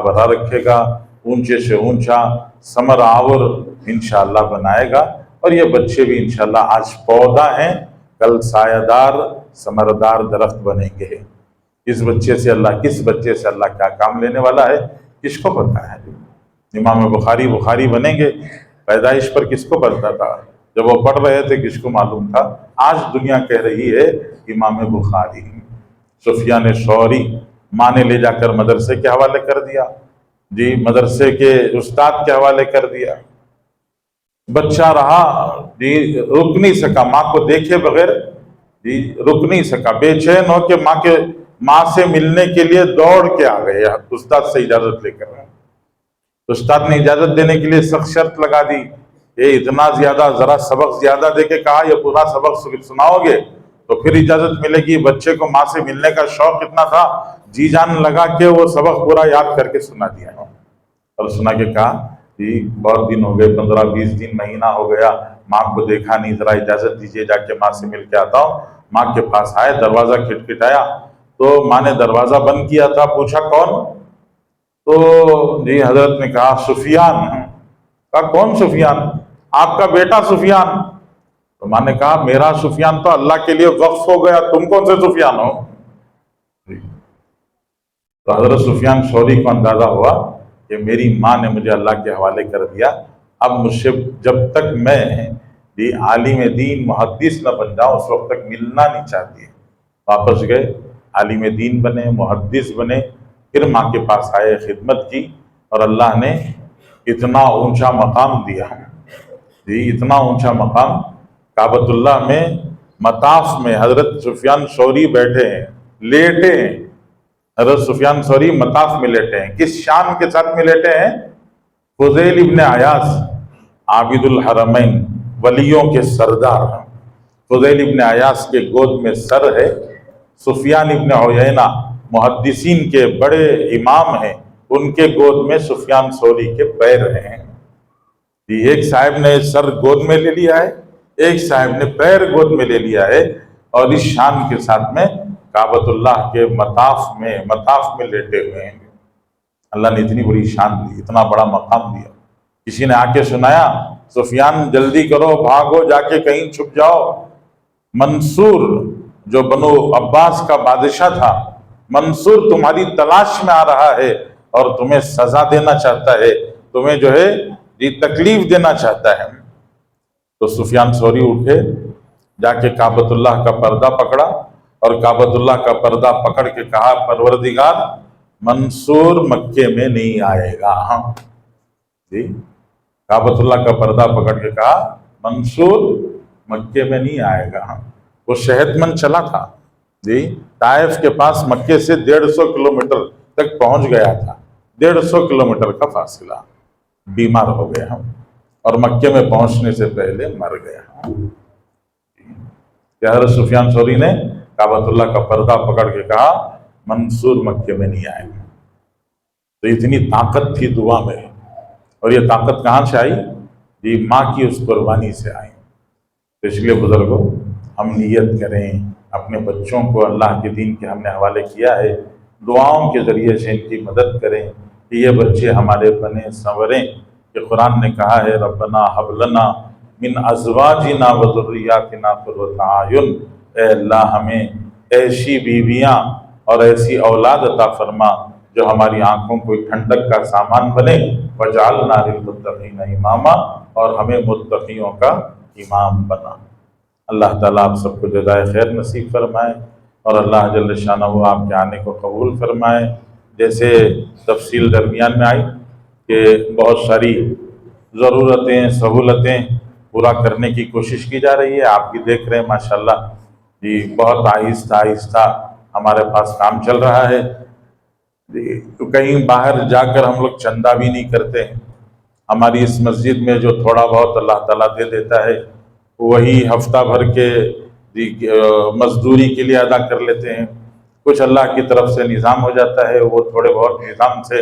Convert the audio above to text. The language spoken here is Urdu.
بھرا رکھے گا، اونچے سے اونچا ثمر آور انشاءاللہ بنائے گا، اور یہ بچے بھی انشاءاللہ آج پودا ہیں، کل سایہ دار ثمردار درخت بنیں گے۔ کس بچے سے اللہ کیا کام لینے والا ہے، کس کو پتا ہے؟ امام بخاری بنیں گے، پیدائش پر کس کو پتا تھا؟ جب وہ پڑھ رہے تھے کس کو معلوم تھا؟ آج دنیا کہہ رہی ہے امام بخاری۔ سفیان ثوری ماں نے لے جا کر مدرسے کے حوالے کر دیا، جی مدرسے کے استاد کے حوالے کر دیا، بچہ رہا جی رک نہیں سکا، ماں کو دیکھے بغیر جی رک نہیں سکا، بے چین ہو کے ماں سے ملنے کے لیے دوڑ کے آ گئے استاد سے اجازت لے کر۔ استاد نے اجازت دینے کے لیے سخت شرط لگا دی، یہ اتنا زیادہ، ذرا سبق زیادہ دے کے کہا یہ پورا سبق سناؤ گے تو پھر اجازت ملے گی۔ بچے کو ماں سے ملنے کا شوق اتنا تھا، جی جان لگا کے وہ سبق پورا یاد کر کے سنا دیا، اور سنا کے کہا جی بہت دن ہو گئے، 15-20 دن، مہینہ ہو گیا، ماں کو دیکھا نہیں، ذرا اجازت دیجیے جا کے ماں سے مل کے آتا ہوں۔ ماں کے پاس آئے، دروازہ کھٹکھٹایا تو ماں نے دروازہ بند کیا تھا، پوچھا کون؟ تو جی حضرت نے کہا سفیان۔ کہا کون سفیان؟ آپ کا بیٹا سفیان۔ تو ماں نے کہا میرا سفیان تو اللہ کے لیے وقف ہو گیا، تم کون سے سفیان ہو؟ تو حضرت سفیان ثوری کو اندازہ ہوا کہ میری ماں نے مجھے اللہ کے حوالے کر دیا، اب مجھ سے جب تک میں عالم دین محدث نہ بن جاؤں اس وقت تک ملنا نہیں چاہتی۔ واپس گئے، عالم دین بنے، محدث بنے، پھر ماں کے پاس آئے، خدمت کی، اور اللہ نے اتنا اونچا مقام دیا جی، اتنا اونچا مقام۔ کعبۃ اللہ میں مطاف میں حضرت سفیان ثوری بیٹھے ہیں، لیٹے ہیں، حضرت سفیان ثوری مطاف میں لیٹے ہیں۔ کس شان کے ساتھ میں لیٹے ہیں؟ فضیل ابن عیاض عابد الحرمین، ولیوں کے سردار، فضیل ابن عیاض کے گود میں سر ہے، سفیان ابن عیینہ محدثین کے بڑے امام ہیں، ان کے گود میں سفیان ثوری کے پیر ہیں۔ ایک صاحب نے سر گود میں لے لیا ہے، ایک صاحب نے پیر گود میں لے لیا ہے، اور اس شان کے ساتھ میں کعبۃ اللہ کے مطاف میں لیٹے ہوئے ہیں۔ اللہ نے اتنی بڑی شان دی، اتنا بڑا مقام دیا۔ کسی نے آ کے سنایا سفیان جلدی کرو، بھاگو، جا کے کہیں چھپ جاؤ، منصور جو بنو عباس کا بادشاہ تھا، منصور تمہاری تلاش میں آ رہا ہے اور تمہیں سزا دینا چاہتا ہے، تمہیں جو ہے تکلیف دینا چاہتا ہے۔ تو سفیان ثوری اٹھے، جا کے کعبۃ اللہ کا پردہ پکڑا، اور کعبۃ اللہ کا پردہ پکڑ کے کہا پروردگار منصور مکے میں نہیں آئے گا۔ جی کعبۃ اللہ کا پردہ پکڑ کے کہا منصور مکے میں نہیں آئے گا۔ وہ صحت مند چلا تھا جی، طائف کے پاس مکے سے 150 کلومیٹر تک پہنچ گیا تھا، 150 کلومیٹر کا فاصلہ، بیمار ہو گیا اور مکے میں پہنچنے سے پہلے مر گیا۔ کہ حضرت سفیان ثوری نے کعبۃ اللہ کا پردہ پکڑ کے کہا منصور مکے میں نہیں آئے گا۔ تو اتنی طاقت تھی دعا میں، اور یہ طاقت کہاں سے آئی؟ جی ماں کی اس قربانی سے آئی۔ تو اس لیے بزرگوں ہم نیت کریں، اپنے بچوں کو اللہ کے دین کے ہم نے حوالے کیا ہے، دعاؤں کے ذریعے سے ان کی مدد کریں کہ یہ بچے ہمارے بنے سنوریں۔ کہ قرآن نے کہا ہے ربنا ہب لنا من ازواجنا و ذریاتنا قرۃ اعین، اے اللہ ہمیں ایسی بیویاں اور ایسی اولاد عطا فرما جو ہماری آنکھوں کو ٹھنڈک کا سامان بنے، وجعلنا للمتقین اماما، اور ہمیں متقیوں کا امام بنا۔ اللہ تعالیٰ آپ سب کو جزائے خیر نصیب فرمائے، اور اللہ جل شانہ آپ کے آنے کو قبول فرمائے۔ جیسے تفصیل درمیان میں آئی کہ بہت ساری ضرورتیں، سہولتیں پورا کرنے کی کوشش کی جا رہی ہے، آپ بھی دیکھ رہے ہیں ماشاءاللہ جی، بہت آہستہ آہستہ ہمارے پاس کام چل رہا ہے جی۔ تو کہیں باہر جا کر ہم لوگ چندہ بھی نہیں کرتے ہیں، ہماری اس مسجد میں جو تھوڑا بہت اللہ تعالیٰ دے دیتا ہے وہی ہفتہ بھر کے مزدوری کے لیے ادا کر لیتے ہیں، کچھ اللہ کی طرف سے نظام ہو جاتا ہے، وہ تھوڑے بہت نظام سے